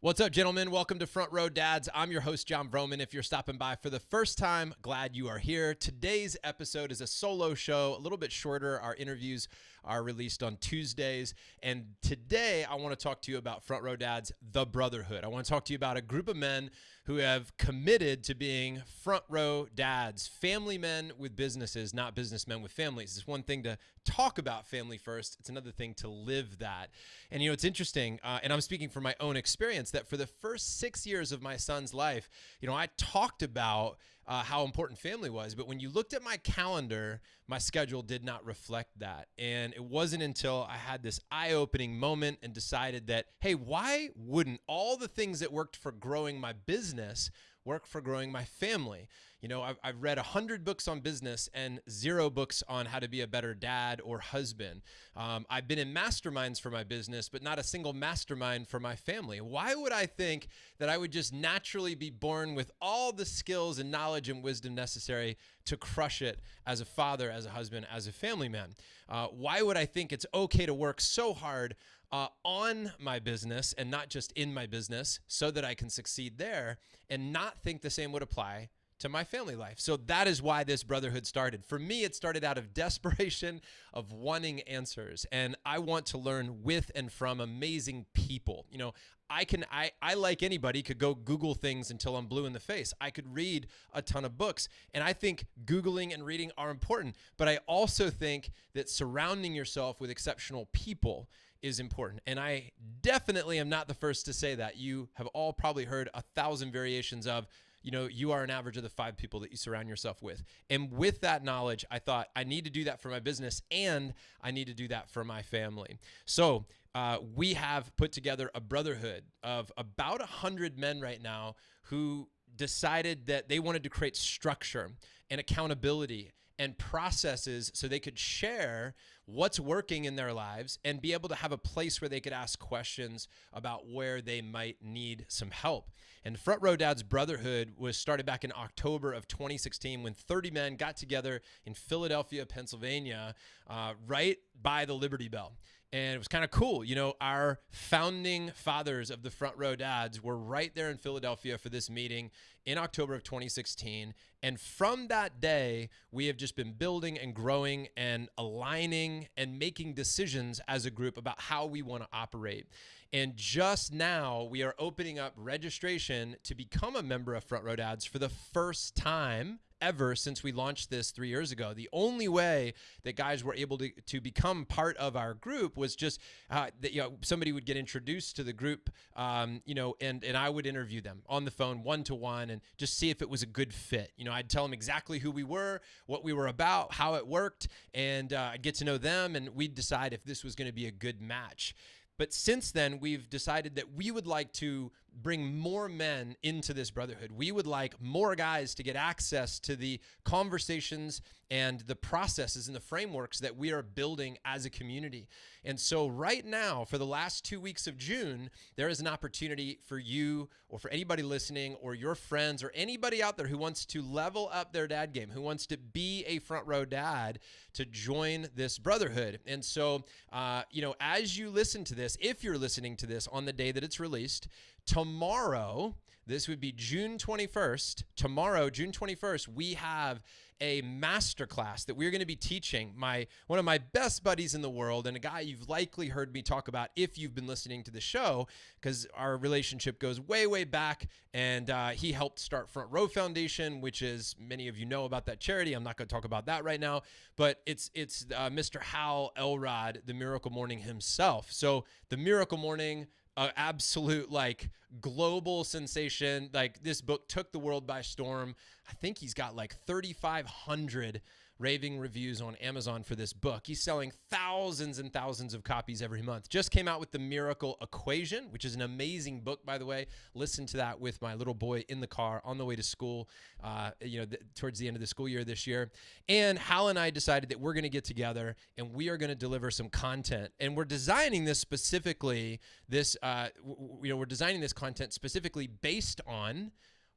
What's up, gentlemen? Welcome to Front Row Dads. I'm your host, John Vroman. If you're stopping by for the first time, glad you are here. Today's episode is a solo show, a little bit shorter. Our interviews are released on Tuesdays. And today, I want to talk to you about Front Row Dads, the Brotherhood. I want to talk to you about a group of men who have committed to being front row dads, family men with businesses, not businessmen with families. It's one thing to talk about family first. It's another thing to live that. And, it's interesting, and I'm speaking from my own experience, that for the first 6 years of my son's life, I talked about how important family was. But when you looked at my calendar, my schedule did not reflect that. And it wasn't until I had this eye-opening moment and decided that, hey, why wouldn't all the things that worked for growing my business work for growing my family? I've read 100 books on business and 0 books on how to be a better dad or husband. I've been in masterminds for my business, but not a single mastermind for my family. Why would I think that I would just naturally be born with all the skills and knowledge and wisdom necessary to crush it as a father, as a husband, as a family man? Why would I think it's okay to work so hard on my business and not just in my business so that I can succeed there, and not think the same would apply to my family life? So that is why this brotherhood started. For me, it started out of desperation, of wanting answers. And I want to learn with and from amazing people. I like anybody, could go Google things until I'm blue in the face. I could read a ton of books. And I think Googling and reading are important. But I also think that surrounding yourself with exceptional people is important. And I definitely am not the first to say that. You have all probably heard 1,000 variations of, you are an average of the 5 people that you surround yourself with. And with that knowledge, I thought I need to do that for my business, and I need to do that for my family. So we have put together a brotherhood of about 100 men right now who decided that they wanted to create structure and accountability and processes so they could share what's working in their lives and be able to have a place where they could ask questions about where they might need some help. And Front Row Dad's Brotherhood was started back in October of 2016 when 30 men got together in Philadelphia, Pennsylvania, right by the Liberty Bell. And it was kind of cool. Our founding fathers of the Front Row Dads were right there in Philadelphia for this meeting in October of 2016. And from that day, we have just been building and growing and aligning and making decisions as a group about how we want to operate. And just now, we are opening up registration to become a member of Front Row Dads for the first time ever since we launched this 3 years ago. The only way that guys were able to become part of our group was just that somebody would get introduced to the group, and I would interview them on the phone one-to-one and just see if it was a good fit. I'd tell them exactly who we were, what we were about, how it worked, and I'd get to know them, and we'd decide if this was going to be a good match. But since then, we've decided that we would like to bring more men into this brotherhood. We would like more guys to get access to the conversations and the processes and the frameworks that we are building as a community. And so right now, for the last 2 weeks of June, there is an opportunity for you or for anybody listening or your friends or anybody out there who wants to level up their dad game, who wants to be a front row dad, to join this brotherhood. And so, as you listen to this, if you're listening to this on the day that it's released, tomorrow, this would be June 21st. Tomorrow, June 21st, we have a masterclass that we're going to be teaching. One of my best buddies in the world, and a guy you've likely heard me talk about if you've been listening to the show, because our relationship goes way, way back. And he helped start Front Row Foundation, which is, many of you know about that charity. I'm not going to talk about that right now, but it's Mr. Hal Elrod, the Miracle Morning himself. So the Miracle Morning, absolute global sensation. This book took the world by storm. I think he's got 3,500 raving reviews on Amazon for this book. He's selling thousands and thousands of copies every month. Just came out with The Miracle Equation, which is an amazing book, by the way. Listen to that with my little boy in the car on the way to school, towards the end of the school year this year. And Hal and I decided that we're going to get together and we are going to deliver some content. And we're designing this specifically, we're designing this content specifically based on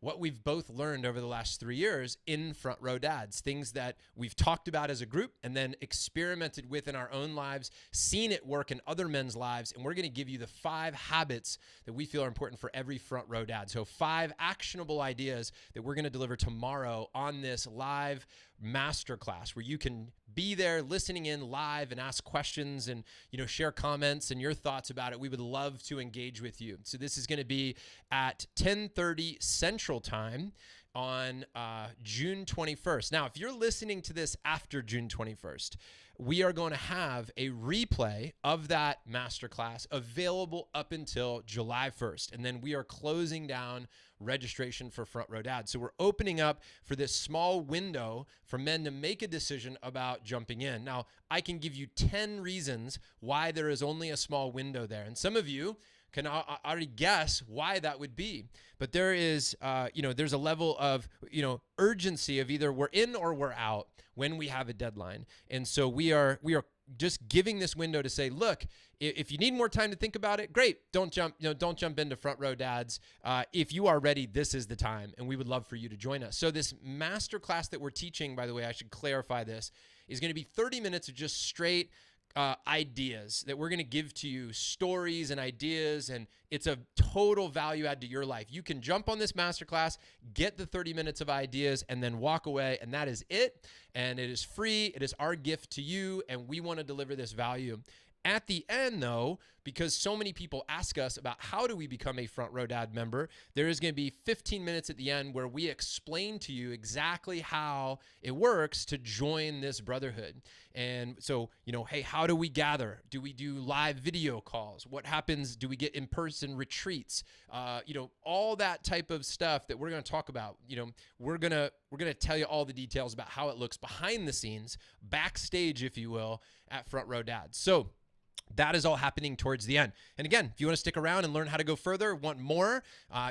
what we've both learned over the last 3 years in Front Row Dads, things that we've talked about as a group and then experimented with in our own lives, seen it work in other men's lives. And we're going to give you the 5 habits that we feel are important for every Front Row Dad. So 5 actionable ideas that we're going to deliver tomorrow on this live masterclass where you can be there listening in live and ask questions and, share comments and your thoughts about it. We would love to engage with you. So this is going to be at 10:30 Central Time on June 21st. Now, if you're listening to this after June 21st, we are going to have a replay of that masterclass available up until July 1st. And then we are closing down registration for Front Row Dad. So we're opening up for this small window for men to make a decision about jumping in. Now, I can give you 10 reasons why there is only a small window there. And some of you can already guess why that would be. But there is, there's a level of, urgency of either we're in or we're out when we have a deadline. And so we are just giving this window to say, look, if you need more time to think about it, great. Don't jump into Front Row Dads. If you are ready, this is the time, and we would love for you to join us. So this masterclass that we're teaching, by the way, I should clarify this, is going to be 30 minutes of just straight ideas that we're going to give to you, stories and ideas, and it's a total value add to your life. You can jump on this masterclass, get the 30 minutes of ideas, and then walk away, and that is it. And it is free. It is our gift to you, and we want to deliver this value. At the end, though, because so many people ask us about how do we become a Front Row Dad member, there is going to be 15 minutes at the end where we explain to you exactly how it works to join this brotherhood. And so, hey, how do we gather? Do we do live video calls? What happens? Do we get in-person retreats? All that type of stuff that we're going to talk about. We're going to tell you all the details about how it looks behind the scenes, backstage, if you will, at Front Row Dad. So that is all happening towards the end. And again, if you want to stick around and learn how to go further, want more,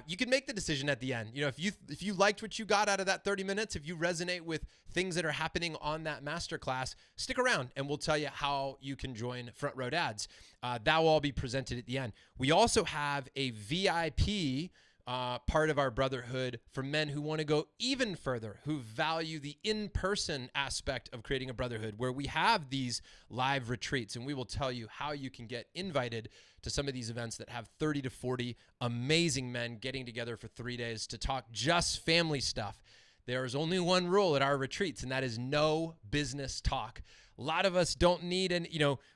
you can make the decision at the end. If you liked what you got out of that 30 minutes, if you resonate with things that are happening on that masterclass, stick around and we'll tell you how you can join Front Row Dads. That will all be presented at the end. We also have a VIP part of our brotherhood for men who want to go even further, who value the in-person aspect of creating a brotherhood, where we have these live retreats, and we will tell you how you can get invited to some of these events that have 30 to 40 amazing men getting together for 3 days to talk just family stuff. There is only one rule at our retreats, and that is no business talk. A lot of us don't need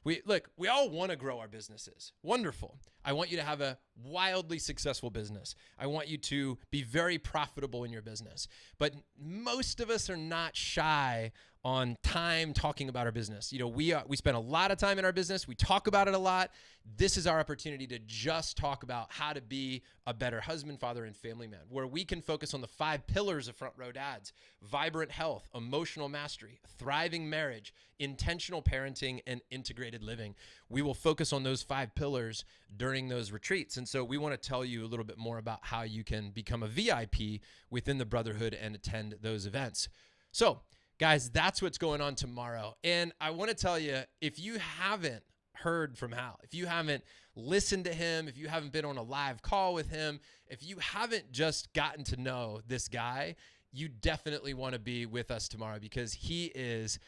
we all want to grow our businesses. Wonderful. I want you to have a wildly successful business. I want you to be very profitable in your business. But most of us are not shy on time talking about our business. We spend a lot of time in our business. We talk about it a lot. This is our opportunity to just talk about how to be a better husband, father, and family man, where we can focus on the 5 pillars of Front Row Dads: vibrant health, emotional mastery, thriving marriage, intentional parenting, and integrated living. We will focus on those 5 pillars during those retreats. And so we want to tell you a little bit more about how you can become a VIP within the brotherhood and attend those events. So, guys, that's what's going on tomorrow. And I want to tell you, if you haven't heard from Hal, if you haven't listened to him, if you haven't been on a live call with him, if you haven't just gotten to know this guy, you definitely want to be with us tomorrow, because he is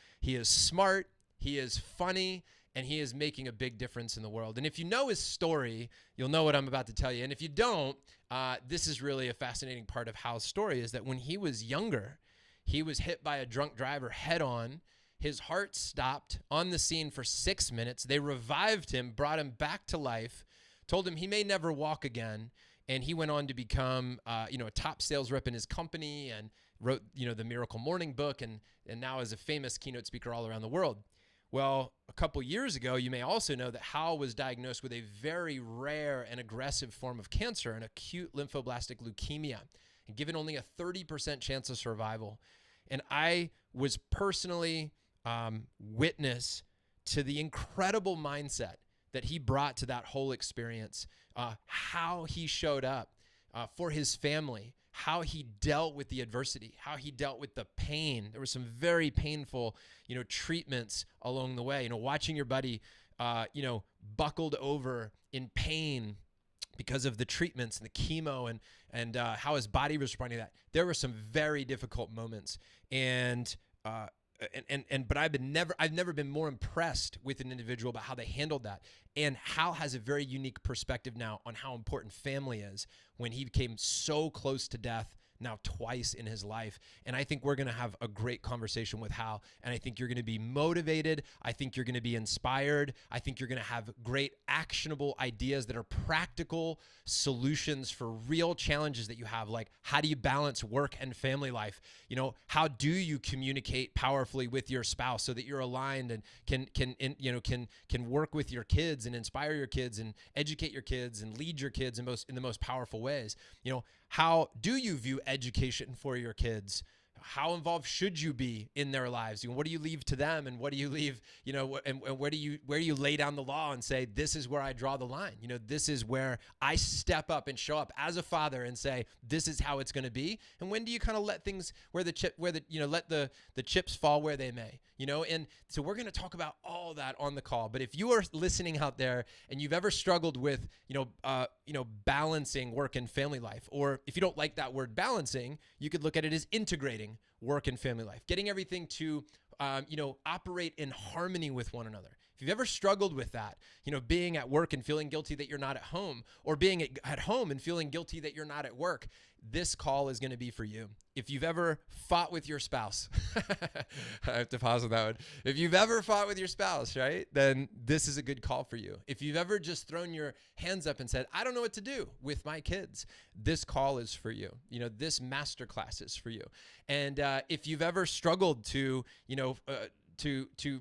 smart, he is funny, and he is making a big difference in the world. And if you know his story, you'll know what I'm about to tell you. And if you don't, this is really a fascinating part of Hal's story, is that when he was younger, he was hit by a drunk driver head on. His heart stopped on the scene for 6 minutes. They revived him, brought him back to life, told him he may never walk again. And he went on to become, a top sales rep in his company, and wrote, the Miracle Morning book, and now is a famous keynote speaker all around the world. Well, a couple years ago, you may also know that Hal was diagnosed with a very rare and aggressive form of cancer, an acute lymphoblastic leukemia, and given only a 30% chance of survival. And I was personally witness to the incredible mindset that he brought to that whole experience, how he showed up for his family, how he dealt with the adversity, how he dealt with the pain. There were some very painful, treatments along the way. Watching your buddy, buckled over in pain, because of the treatments and the chemo and how his body was responding to that. There were some very difficult moments, but I've never been more impressed with an individual about how they handled that. And Hal has a very unique perspective now on how important family is when he became so close to death now twice in his life. And I think we're going to have a great conversation with Hal. And I think you're going to be motivated. I think you're going to be inspired. I think you're going to have great actionable ideas that are practical solutions for real challenges that you have. Like, how do you balance work and family life? How do you communicate powerfully with your spouse so that you're aligned and can work with your kids and inspire your kids and educate your kids and lead your kids in the most powerful ways? How do you view education for your kids? How involved should you be in their lives? What do you leave to them, and what do you leave, and where do you lay down the law and say, this is where I draw the line? This is where I step up and show up as a father and say, this is how it's going to be. And when do you kind of let things let the chips fall where they may, And so we're going to talk about all that on the call. But if you are listening out there and you've ever struggled with, balancing work and family life, or if you don't like that word balancing, you could look at it as integrating work and family life, getting everything to, operate in harmony with one another. If you've ever struggled with that, being at work and feeling guilty that you're not at home, or being at home and feeling guilty that you're not at work, this call is going to be for you. If you've ever fought with your spouse, I have to pause on that one. If you've ever fought with your spouse, right, then this is a good call for you. If you've ever just thrown your hands up and said, I don't know what to do with my kids, this call is for you. This masterclass is for you. And if you've ever struggled to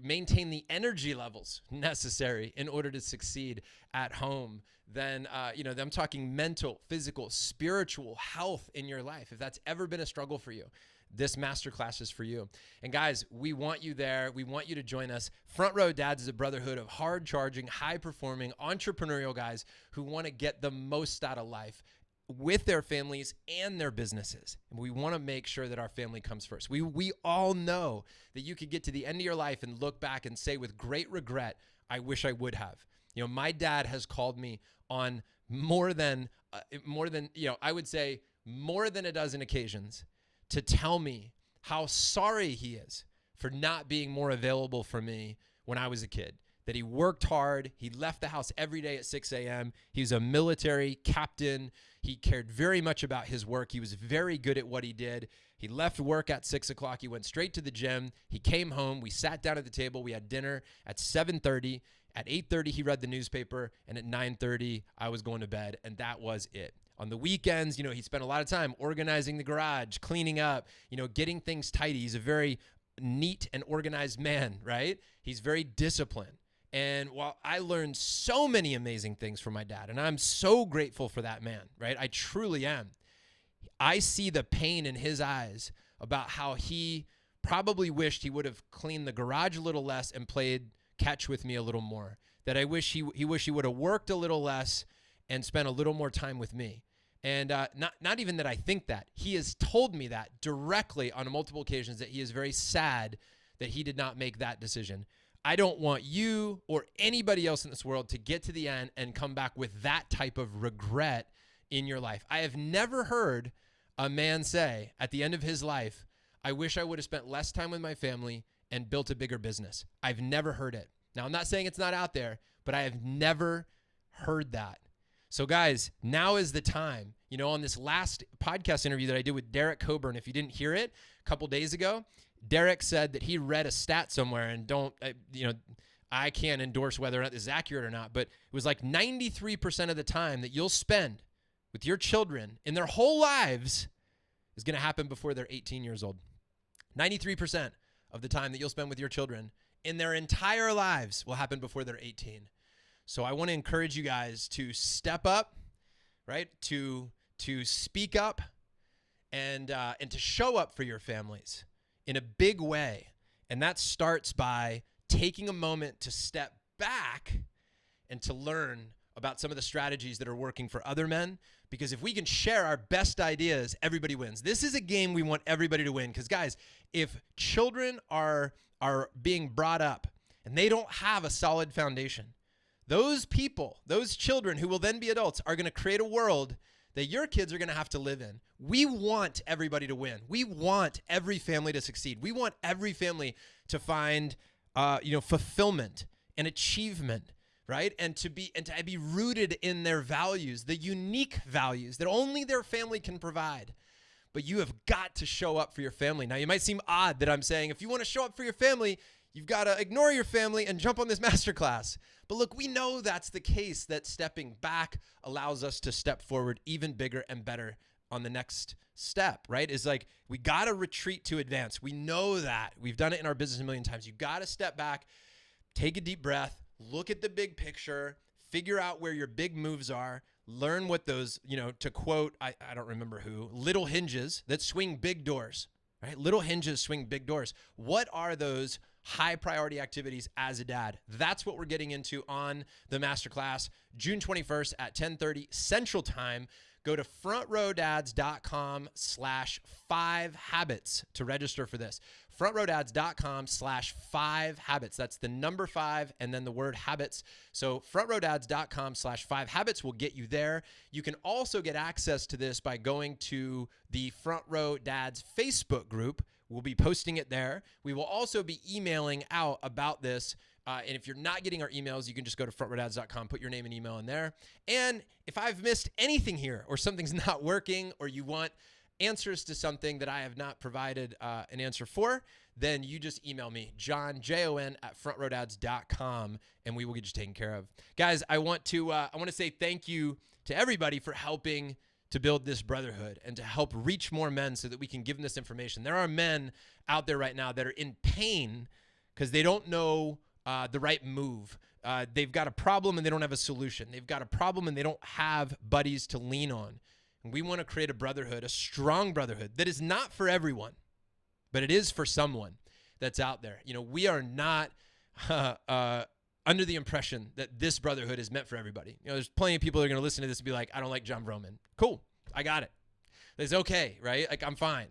maintain the energy levels necessary in order to succeed at home, then, I'm talking mental, physical, spiritual health in your life. If that's ever been a struggle for you, this masterclass is for you. And guys, we want you there. We want you to join us. Front Row Dads is a brotherhood of hard-charging, high-performing, entrepreneurial guys who want to get the most out of life with their families and their businesses. And we want to make sure that our family comes first. We all know that you could get to the end of your life and look back and say with great regret, I wish I would have. My dad has called me on more than I would say more than a dozen occasions to tell me how sorry he is for not being more available for me when I was a kid. That he worked hard. He left the house every day at 6 a.m. He's a military captain. He cared very much about his work. He was very good at what he did. He left work at 6 o'clock. He went straight to the gym. He came home. We sat down at the table. We had dinner at 7:30. At 8:30, he read the newspaper. And at 9:30, I was going to bed. And that was it. On the weekends, he spent a lot of time organizing the garage, cleaning up, getting things tidy. He's a very neat and organized man, right? He's very disciplined. And while I learned so many amazing things from my dad, and I'm so grateful for that man, right? I truly am. I see the pain in his eyes about how he probably wished he would have cleaned the garage a little less and played catch with me a little more. That I wish he would have worked a little less and spent a little more time with me. And not even that I think that. He has told me that directly on multiple occasions, that he is very sad that he did not make that decision. I don't want you or anybody else in this world to get to the end and come back with that type of regret in your life. I have never heard a man say at the end of his life, I wish I would have spent less time with my family and built a bigger business. I've never heard it. Now, I'm not saying it's not out there, but I have never heard that. So guys, now is the time. On this last podcast interview that I did with Derek Coburn, if you didn't hear it a couple days ago, Derek said that he read a stat somewhere, and I can't endorse whether or not this is accurate or not, but it was like 93% of the time that you'll spend with your children in their whole lives is going to happen before they're 18 years old. 93% of the time that you'll spend with your children in their entire lives will happen before they're 18. So I want to encourage you guys to step up, right? To speak up and to show up for your families in a big way. And that starts by taking a moment to step back and to learn about some of the strategies that are working for other men. Because if we can share our best ideas, everybody wins. This is a game we want everybody to win. Because guys, if children are being brought up and they don't have a solid foundation, those people, those children who will then be adults are going to create a world that your kids are going to have to live in. We want everybody to win. We want every family to succeed. We want every family to find, fulfillment and achievement, right? And to be rooted in their values, the unique values that only their family can provide. But you have got to show up for your family. Now, you might seem odd that I'm saying, if you want to show up for your family, you've got to ignore your family and jump on this masterclass. But look, we know that's the case, that stepping back allows us to step forward even bigger and better on the next step, right? It's like, we got to retreat to advance. We know that. We've done it in our business a million times. You got to step back, take a deep breath, look at the big picture, figure out where your big moves are, learn what those, to quote, I don't remember who, little hinges that swing big doors, right? Little hinges swing big doors. What are those high priority activities as a dad? That's what we're getting into on the masterclass, June 21st at 10:30 Central Time. Go to frontrowdads.com/5habits to register for this. frontrowdads.com/5habits. That's the number 5 and then the word habits. So frontrowdads.com/5habits will get you there. You can also get access to this by going to the Front Row Dads Facebook group. We'll be posting it there. We will also be emailing out about this. And if you're not getting our emails, you can just go to frontrowdads.com, put your name and email in there. And if I've missed anything here, or something's not working, or you want answers to something that I have not provided an answer for, then you just email me, John, Jon, at frontrowdads.com, and we will get you taken care of. Guys, I want to say thank you to everybody for helping to build this brotherhood and to help reach more men so that we can give them this information. There are men out there right now that are in pain because they don't know the right move. They've got a problem and they don't have a solution. They've got a problem and they don't have buddies to lean on. And we want to create a brotherhood, a strong brotherhood that is not for everyone, but it is for someone that's out there. We are not under the impression that this brotherhood is meant for everybody. There's plenty of people that are going to listen to this and be like, I don't like Jon Vroman. Cool. I got it. It's okay, right? Like, I'm fine.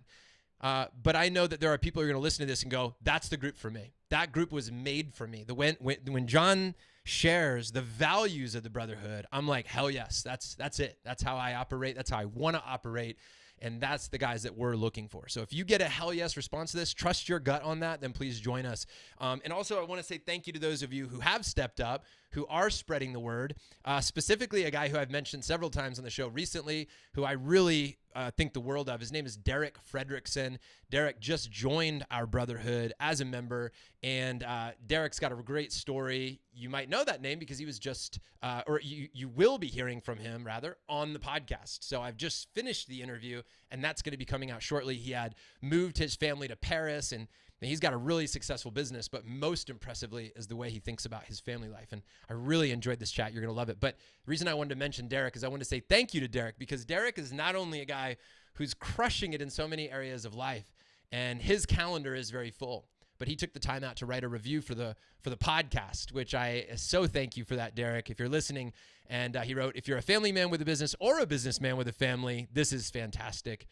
But I know that there are people who are going to listen to this and go, that's the group for me. That group was made for me. When Jon shares the values of the brotherhood, I'm like, hell yes, that's it. That's how I operate. That's how I want to operate. And that's the guys that we're looking for. So if you get a hell yes response to this, trust your gut on that, then please join us. And also, I want to say thank you to those of you who have stepped up, who are spreading the word, specifically a guy who I've mentioned several times on the show recently, who I really think the world of. His name is Derek Fredrickson. Derek just joined our brotherhood as a member, and Derek's got a great story. You might know that name because he was just, or you will be hearing from him, rather, on the podcast. So I've just finished the interview, and that's going to be coming out shortly. He had moved his family to Paris, and he's got a really successful business, but most impressively is the way he thinks about his family life. And I really enjoyed this chat. You're going to love it. But the reason I wanted to mention Derek is I wanted to say thank you to Derek, because Derek is not only a guy who's crushing it in so many areas of life, and his calendar is very full, but he took the time out to write a review for the podcast, which I so thank you for that, Derek, if you're listening. And he wrote, if you're a family man with a business or a businessman with a family, this is fantastic.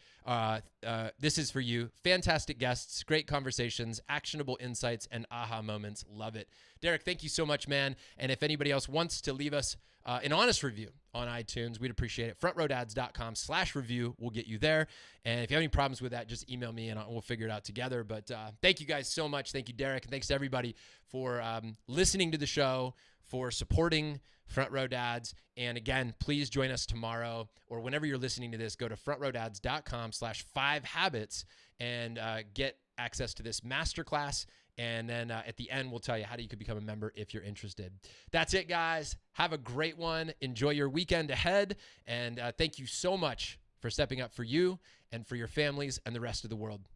This is for you. Fantastic guests, great conversations, actionable insights, and aha moments. Love it. Derek, thank you so much, man. And if anybody else wants to leave us an honest review on iTunes, we'd appreciate it. frontrowdads.com/review will get you there. And if you have any problems with that, just email me and we'll figure it out together. But thank you guys so much. Thank you, Derek. And thanks to everybody for listening to the show, for supporting Front Row Dads. And again, please join us tomorrow, or whenever you're listening to this, go to frontrowdads.com/5habits and get access to this masterclass. And then at the end, we'll tell you how you could become a member if you're interested. That's it, guys. Have a great one. Enjoy your weekend ahead. And thank you so much for stepping up for you and for your families and the rest of the world.